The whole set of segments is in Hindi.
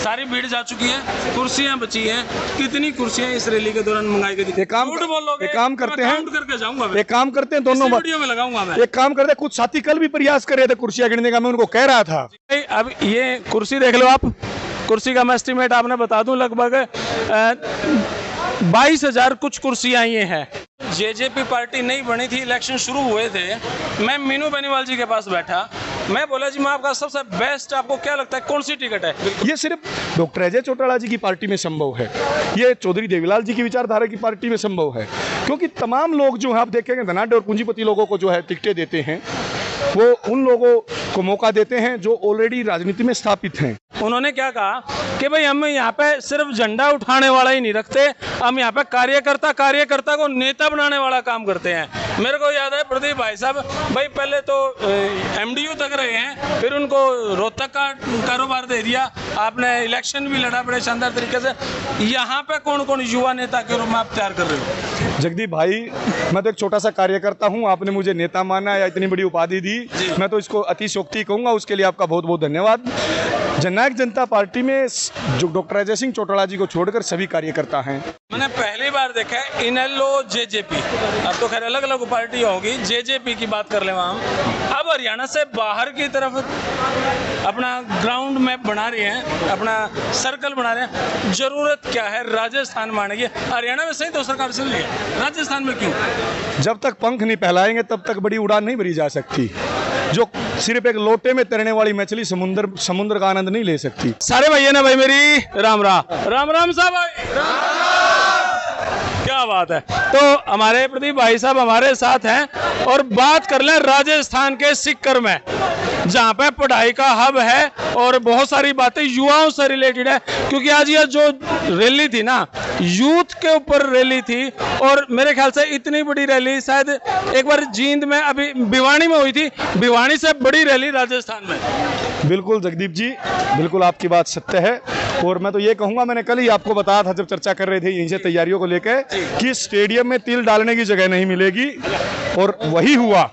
सारी भीड़ जा चुकी है, कुर्सियां बची हैं। कितनी कुर्सियां इस रैली के दौरान मंगाई गई थी? एक काम करते हैं, काउंट करके जाऊंगा, एक काम करते हैं, दोनों वीडियो में लगाऊंगा मैं। एक काम करते हैं, कुछ साथी कल भी प्रयास कर रहे थे कुर्सियां गिनने का, मैं उनको कह रहा था। अब ये कुर्सी देख लो आप, कुर्सी का मैं एस्टिमेट आपने बता दूं, लगभग 22,000 कुछ कुर्सियां ये हैं। जेजेपी पार्टी नहीं बनी थी, इलेक्शन शुरू हुए थे, मैं मीनू बेनीवाल जी के पास बैठा, मैं बोला जी मैं आपका सबसे बेस्ट, आपको क्या लगता है कौन सी टिकट है? ये सिर्फ डॉक्टर अजय चौटाला जी की पार्टी में संभव है, ये चौधरी देवीलाल जी की विचारधारा की पार्टी में संभव है, क्योंकि तमाम लोग जो है आप देखेंगे धनाढ्य और पूंजीपति लोगों को जो है टिकटें देते हैं, वो उन लोगों को मौका देते हैं जो ऑलरेडी राजनीति में स्थापित हैं। उन्होंने क्या कहा कि भाई हम यहाँ पे सिर्फ झंडा उठाने वाला ही नहीं रखते, हम यहाँ पे कार्यकर्ता को नेता बनाने वाला काम करते हैं। मेरे को याद है प्रदीप भाई साहब, भाई पहले तो एमडीयू तक रहे हैं, फिर उनको रोहतक का कारोबार दे दिया, आपने इलेक्शन भी लड़ा बड़े शानदार तरीके से। यहाँ पे कौन कौन युवा नेता के रूप में आप तैयार कर रहे हो? जगदीप भाई, मैं तो एक छोटा सा कार्यकर्ता हूं, आपने मुझे नेता माना या इतनी बड़ी उपाधि दी, मैं तो इसको अतिशयोक्ति कहूंगा, उसके लिए आपका बहुत बहुत धन्यवाद। जननायक जनता पार्टी में जो डॉक्टर अजय सिंह चौटाला जी को छोड़कर सभी कार्यकर्ता हैं। मैंने पहली बार देखा है इनेलो जेजेपी, अब तो खैर अलग अलग पार्टी होगी, जेजेपी की बात कर ले वहाँ, अब हरियाणा से बाहर की तरफ अपना ग्राउंड मैप बना रहे हैं, अपना सर्कल बना रहे हैं। जरूरत क्या है? राजस्थान मानेंगे, हरियाणा में सही तो सरकार चल रही है, राजस्थान में क्यों? जब तक पंख नहीं फैलाएंगे तब तक बड़ी उड़ान नहीं भरी जा सकती। जो सिर्फ एक लोटे में तैरने वाली मछली समुद्र का आनंद नहीं ले सकती। सारे भैया ना भाई मेरी राम राम साहब भाई, क्या बात है। तो हमारे प्रदीप भाई साहब हमारे साथ हैं और बात कर लें राजस्थान के सीकर में, जहाँ पे पढ़ाई का हब है और बहुत सारी बातें युवाओं से रिलेटेड है, क्योंकि आज ये जो रैली थी ना, यूथ के ऊपर रैली थी, और मेरे ख्याल से इतनी बड़ी रैली शायद एक बार जींद में अभी भिवानी में हुई थी, भिवानी से बड़ी रैली राजस्थान में। बिल्कुल जगदीप जी, बिल्कुल आपकी बात सत्य है, और मैं तो ये कहूंगा, मैंने कल ही आपको बताया था जब चर्चा कर रहे थे यहीं से तैयारियों को लेकर, कि स्टेडियम में तिल डालने की जगह नहीं मिलेगी, और वही हुआ।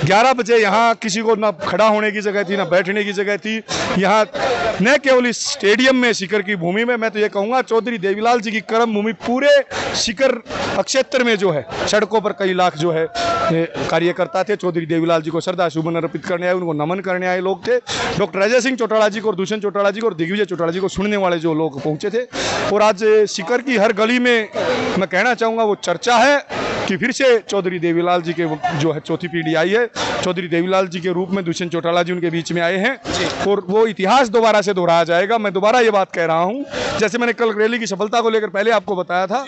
11 बजे यहाँ किसी को ना खड़ा होने की जगह थी, ना बैठने की जगह थी। यहाँ न केवल इस स्टेडियम में, सीकर की भूमि में, मैं तो ये कहूँगा चौधरी देवीलाल जी की कर्म भूमि पूरे सीकर क्षेत्र में जो है, सड़कों पर कई लाख जो है कार्यकर्ता थे, चौधरी देवीलाल जी को श्रद्धा सुमन अर्पित करने आए, उनको नमन करने आए लोग थे। डॉक्टर अजय सिंह चौटाला जी को और दुष्यंत चौटाला जी को और दिग्विजय चौटाला जी को सुनने वाले जो लोग पहुंचे थे, और आज सीकर की हर गली में मैं कहना चाहूँगा वो चर्चा है कि फिर से चौधरी देवीलाल जी के जो है चौथी पीढ़ी आई है, चौधरी देवीलाल जी के रूप में दुष्यंत चौटाला जी उनके बीच में आए हैं, और वो इतिहास दोबारा से दोहराया जाएगा। मैं दोबारा ये बात कह रहा हूँ, जैसे मैंने कल रैली की सफलता को लेकर पहले आपको बताया था,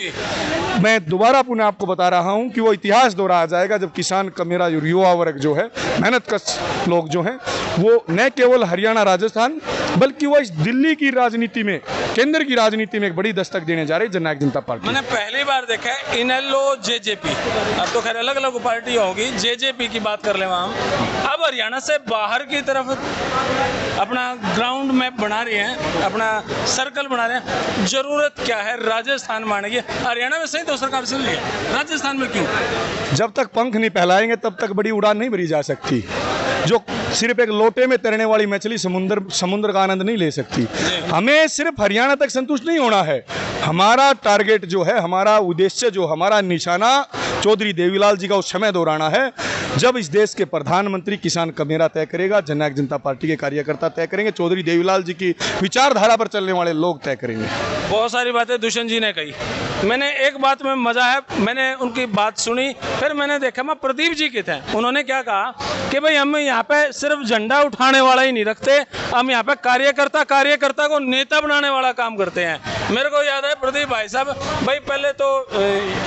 मैं दोबारा पुनः आपको बता रहा हूँ कि वो इतिहास दोहराया जाएगा जब किसान का मेरा युवा वर्ग जो है, मेहनत कश लोग जो हैं, वो न केवल हरियाणा राजस्थान बल्कि वो इस दिल्ली की राजनीति में, केंद्र की राजनीति में एक बड़ी दस्तक देने जा रही है जननायक जनता पार्टी। मैंने पहली बार देखा है इनेलो जेजेपी, अब तो खैर अलग अलग पार्टी होगी, जेजेपी की बात कर ले वहाँ, अब हरियाणा से बाहर की तरफ अपना ग्राउंड मैप बना रहे हैं, अपना सर्कल बना रहे हैं। जरूरत क्या है? राजस्थान मानेंगे, हरियाणा में सही तो सरकार चल रही है, राजस्थान में क्यों? जब तक पंख नहीं फैलाएंगे तब तक बड़ी उड़ान नहीं भरी जा सकती। जो सिर्फ एक लोटे में तैरने वाली मछली समुद्र का आनंद नहीं ले सकती। हमें सिर्फ हरियाणा तक संतुष्ट नहीं होना है, हमारा टारगेट जो है, हमारा उद्देश्य जो, हमारा निशाना चौधरी देवीलाल जी का उस समय दोहराना है जब इस देश के प्रधानमंत्री किसान का मेरा तय करेगा, जननायक जनता पार्टी के कार्यकर्ता तय करेंगे, चौधरी देवीलाल जी की विचारधारा पर चलने वाले लोग तय करेंगे। बहुत सारी बातें दुष्यंत जी ने कही, मैंने एक बात में मजा है, मैंने उनकी बात सुनी, फिर मैंने देखा मैं प्रदीप जी के थे, उन्होंने क्या कहा कि भाई हम यहाँ पे सिर्फ झंडा उठाने वाला ही नहीं रखते, हम यहाँ पे कार्यकर्ता को नेता बनाने वाला काम करते हैं। मेरे को याद है प्रदीप भाई साहब, भाई पहले तो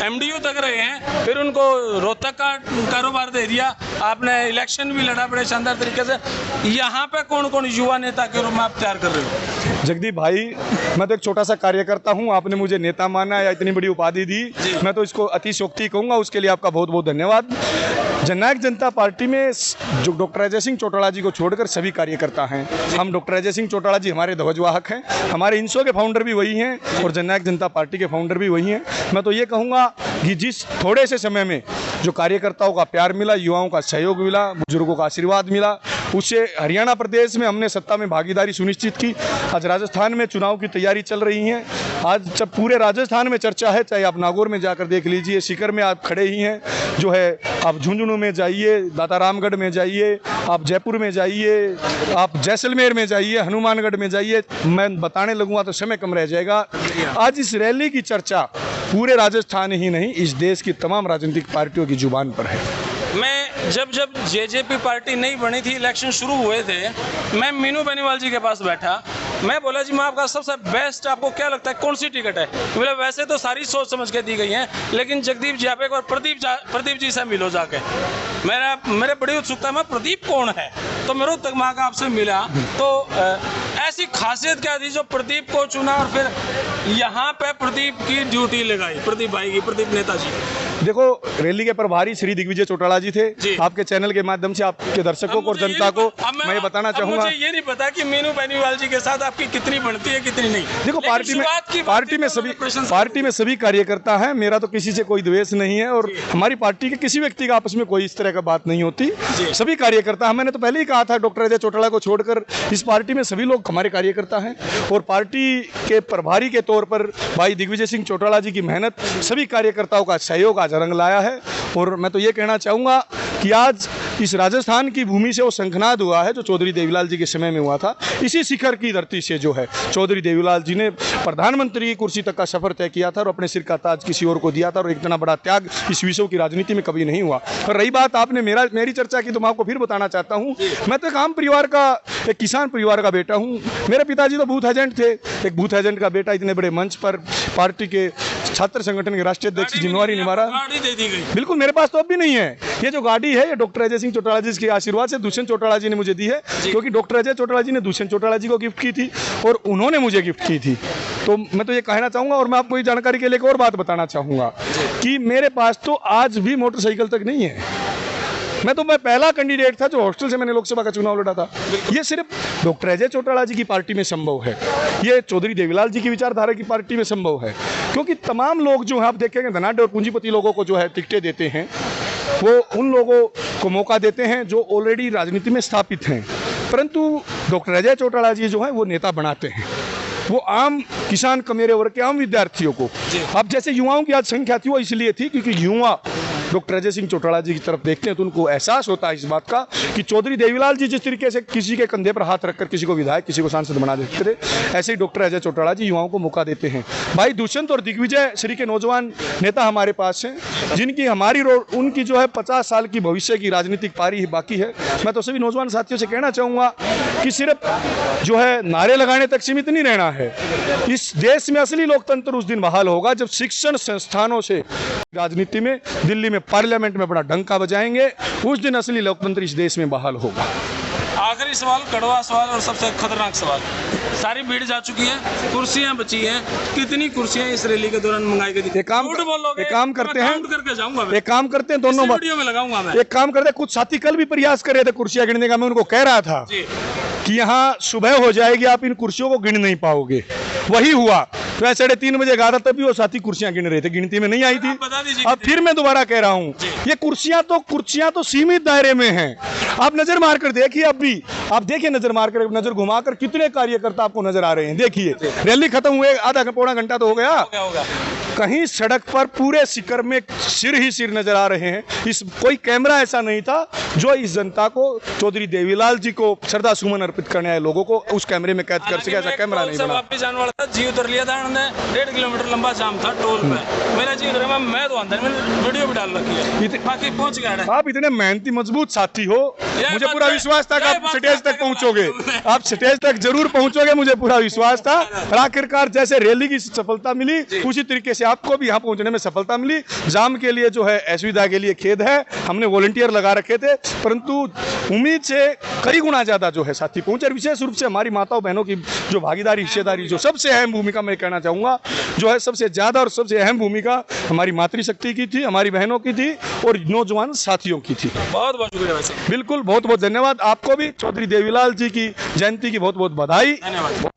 एमडीयू तक रहे हैं, फिर उनको रोहतक का कारोबार दे दिया, आपने इलेक्शन भी लड़ा बड़े शानदार तरीके से। यहाँ पे कौन कौन युवा नेता के रूप में आप तैयार कर रहे हो? जगदीप भाई, मैं तो एक छोटा सा कार्यकर्ता हूँ, आपने मुझे नेता माना या इतनी बड़ी उपाधि दी, मैं तो इसको अतिशयोक्ति कहूँगा, उसके लिए आपका बहुत बहुत धन्यवाद। जननायक जनता पार्टी में जो डॉक्टर अजय सिंह चौटाला जी को छोड़कर सभी कार्यकर्ता हैं। हम डॉक्टर अजय सिंह चौटाला जी हमारे ध्वजवाहक हैं, हमारे इंसो के फाउंडर भी वही हैं और जननायक जनता पार्टी के फाउंडर भी वही हैं। मैं तो ये कहूँगा कि जिस थोड़े से समय में जो कार्यकर्ताओं का प्यार मिला, युवाओं का सहयोग मिला, बुजुर्गों का आशीर्वाद मिला, उससे हरियाणा प्रदेश में हमने सत्ता में भागीदारी सुनिश्चित की। आज राजस्थान में चुनाव की तैयारी चल रही है। आज जब पूरे राजस्थान में चर्चा है, चाहे आप नागौर में जाकर देख लीजिए, सीकर में आप खड़े ही हैं, जो है आप झुंझुनू में जाइए, दातारामगढ़ में जाइए, आप जयपुर में जाइए, आप जैसलमेर में जाइए, हनुमानगढ़ में जाइए, मैं बताने लगूंगा तो समय कम रह जाएगा। आज इस रैली की चर्चा पूरे राजस्थान ही नहीं, इस देश की तमाम राजनीतिक पार्टियों की जुबान पर है। मैं जब जेजेपी पार्टी नहीं बनी थी, इलेक्शन शुरू हुए थे, मैं मीनू बेनीवाल जी के पास बैठा। मैं बोला जी मैं आपका सबसे बेस्ट, आपको क्या लगता है कौन सी टिकट है? बोले वैसे तो सारी सोच समझ के दी गई हैं, लेकिन जगदीप जी आप एक बार प्रदीप जी से मिलो जाके। मेरे बड़ी उत्सुकता में प्रदीप कौन है, तो मेरे दिमाग आपसे मिला। तो ऐसी खासियत क्या थी जो प्रदीप को चुना और फिर यहाँ पे प्रदीप की ड्यूटी लगाई, प्रदीप भाई की, प्रदीप नेताजी? देखो, रैली के प्रभारी श्री दिग्विजय चौटाला जी थे। आपके चैनल के माध्यम से आपके दर्शकों को और जनता को मैं ये बताना चाहूंगा, मुझे ये नहीं पता कि मीनू बेनीवाल जी के साथ आपकी कितनी बनती है कितनी नहीं। देखो, पार्टी में सभी कार्यकर्ता हैं, मेरा तो किसी से कोई द्वेष नहीं है और हमारी पार्टी के किसी व्यक्ति का आपस में कोई इस तरह का बात नहीं होती। सभी कार्यकर्ता, मैंने तो पहले ही कहा था, डॉक्टर अजय चौटाला को छोड़कर इस पार्टी में सभी लोग हमारे कार्यकर्ता हैं और पार्टी के प्रभारी के तौर पर भाई दिग्विजय सिंह चौटाला जी की मेहनत, सभी कार्यकर्ताओं का सहयोग आज रंग लाया है। और मैं तो ये कहना चाहूँगा कि आज इस राजस्थान की भूमि से वो शंखनाद हुआ है जो चौधरी देवीलाल जी के समय में हुआ था। इसी शिखर की धरती से जो है चौधरी देवीलाल जी ने प्रधानमंत्री की कुर्सी तक का सफर तय किया था और अपने सिर का ताज किसी और को दिया था, और इतना बड़ा त्याग इस विश्व की राजनीति में कभी नहीं हुआ। और रही बात आपने मेरी चर्चा की, तो मैं आपको फिर बताना चाहता हूँ, मैं तो एक आम परिवार का, एक किसान परिवार का बेटा हूँ। मेरे पिताजी तो बूथ एजेंट थे, एक बूथ एजेंट का बेटा इतने बड़े मंच पर पार्टी के छात्र संगठन के राष्ट्रीय अध्यक्ष की जिम्मेवारी निभा रहा। बिल्कुल, मेरे पास तो अब भी नहीं है। ये जो गाड़ी है, ये डॉक्टर अजय सिंह चौटाला जी के आशीर्वाद से दुष्यंत चौटाला जी ने मुझे दी है, क्योंकि डॉक्टर अजय चौटाला जी ने दुष्यंत चौटाला जी को गिफ्ट की थी और उन्होंने मुझे गिफ्ट की थी। तो मैं तो ये कहना चाहूँगा, और मैं आपको ये जानकारी के लिए एक और बात बताना चाहूँगा कि मेरे पास तो आज भी मोटरसाइकिल तक नहीं है। मैं पहला कैंडिडेट था जो हॉस्टल से मैंने लोकसभा का चुनाव लड़ा था। ये सिर्फ डॉक्टर अजय चौटाला जी की पार्टी में संभव है, ये चौधरी देवीलाल जी की विचारधारा की पार्टी में संभव है, क्योंकि तमाम लोग जो है, आप देखेंगे धनाढ्य और पूंजीपति लोगों को जो है टिकटें देते हैं, वो उन लोगों को मौका देते हैं जो ऑलरेडी राजनीति में स्थापित हैं। परंतु डॉक्टर अजय चौटाला जी जो है वो नेता बनाते हैं, वो आम किसान, कमेरे वर्ग के आम विद्यार्थियों को। अब जैसे युवाओं की आज संख्या थी, वो इसलिए थी क्योंकि युवा डॉक्टर अजय सिंह चौटाला जी की तरफ देखते हैं तो उनको एहसास होता है इस बात का कि चौधरी देवीलाल जी जिस तरीके से किसी के कंधे पर हाथ रखकर किसी को विधायक, किसी को सांसद बना देते थे, ऐसे ही डॉक्टर अजय चौटाला जी युवाओं को मौका देते हैं। भाई दुष्यंत और दिग्विजय श्री के नौजवान नेता हमारे पास हैं, जिनकी उनकी जो है 50 साल की भविष्य की राजनीतिक पारी बाकी है। मैं तो सभी नौजवान साथियों से कहना चाहूँगा कि सिर्फ जो है नारे लगाने तक सीमित नहीं रहना है। इस देश में असली लोकतंत्र उस दिन बहाल होगा जब शिक्षण संस्थानों से राजनीति में, दिल्ली में पार्लियामेंट में अपना डंका बजाएंगे, उस दिन असली लोकतंत्र इस देश में बहाल होगा। आखिरी सवाल, कड़वा सवाल और सबसे खतरनाक सवाल। सारी भीड़ जा चुकी है, कुर्सियां बची हैं, कितनी कुर्सियां इस रैली के दौरान मंगाई गई थी? एक काम करते हैं, करके जाऊंगा मैं। एक काम करते हैं, दोनों वीडियो में लगाऊंगा मैं। एक काम करते हैं, कुछ साथी कल भी प्रयास कर रहे थे कुर्सियां गिनने का, मैं उनको कह रहा था कि यहाँ सुबह हो जाएगी, आप इन कुर्सियों को गिन नहीं पाओगे। वही हुआ, तो 3:30 बजे गा था, तभी वो साथी कुर्सियां गिन रहे थे, गिनती में नहीं आई थी। अब फिर मैं दोबारा कह रहा हूँ, ये कुर्सियां तो सीमित दायरे में हैं। आप नजर मार कर देखिए, अब भी आप देखिए, नजर घुमाकर कितने कार्यकर्ता आपको नजर आ रहे हैं। देखिए, रैली खत्म हुए आधा पौना घंटा तो हो गया, कहीं सड़क पर पूरे शिखर में सिर ही सिर नजर आ रहे हैं। कोई कैमरा ऐसा नहीं था जो इस जनता को, चौधरी देवीलाल जी को श्रद्धा सुमन अर्पित करने आए लोगों को उस कैमरे में कैद कर सके, ऐसा कैमरा नहीं बना। वापस जाने वाला था, जी उतर लिया था, 1.5 किलोमीटर लंबा जाम था टोल पे। मेरा जी उतर, मैं तो अंदर में वीडियो भी डाल रखी है, बाकी पहुंच गया। आप इतने मेहनती मजबूत साथी हो, मुझे पूरा विश्वास था कि आप स्टेज तक पहुंचोगे, आप स्टेज तक जरूर पहुंचोगे, मुझे पूरा विश्वास था। आखिरकार जैसे रैली की सफलता मिली, उसी तरीके से आपको भी यहाँ पहुंचने में सफलता मिली। जाम के लिए जो है, असुविधा के लिए खेद है, हमने वॉलंटियर लगा रखे थे, परंतु उम्मीद से कई गुना ज्यादा जो है साथी पहुंचे। और विशेष रूप से हमारी माताओं बहनों की जो भागीदारी, हिस्सेदारी, जो सबसे अहम भूमिका मैं कहना चाहूंगा, जो है सबसे ज्यादा और सबसे अहम भूमिका हमारी मातृशक्ति की थी, हमारी बहनों की थी और नौजवान साथियों की थी। बहुत बहुत शुक्रिया वैसे। बिल्कुल, बहुत बहुत धन्यवाद। आपको भी चौधरी देवीलाल जी की जयंती की बहुत बहुत बधाई। धन्यवाद,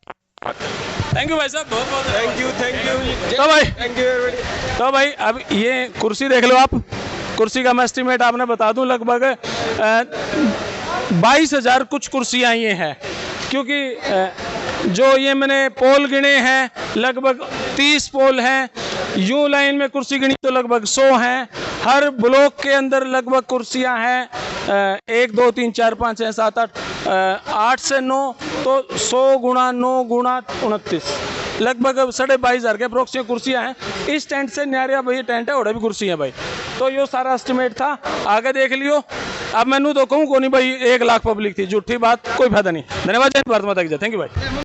थैंक यू भाई साहब, बहुत बहुत थैंक यू। तो भाई, थैंक यू एवरीबॉडी। तो भाई, अब ये कुर्सी देख लो आप, कुर्सी का मैं एस्टीमेट आपने बता दूं, लगभग 22,000 कुछ कुर्सियाँ ये हैं, क्योंकि जो ये मैंने पोल गिने हैं लगभग 30 पोल हैं, यूँ लाइन में कुर्सी गिनी तो लगभग 100 हैं, हर ब्लॉक के अंदर लगभग कुर्सियां हैं 1 2 3 4 5 6 7 8 से 9, तो 100 गुणा 9 गुणा 29 लगभग 22,500 के अप्रोक्सीमेट कुर्सियां हैं। इस टेंट से न्यारिया भाई टेंट है, और भी कुर्सी है भाई। तो यो सारा एस्टिमेट था, आगे देख लियो। अब मैनू तो कहूँ को नहीं भाई 1 लाख पब्लिक थी, झूठी बात, कोई फायदा नहीं। धन्यवाद, जय भारत माता की जय। थैंक यू भाई।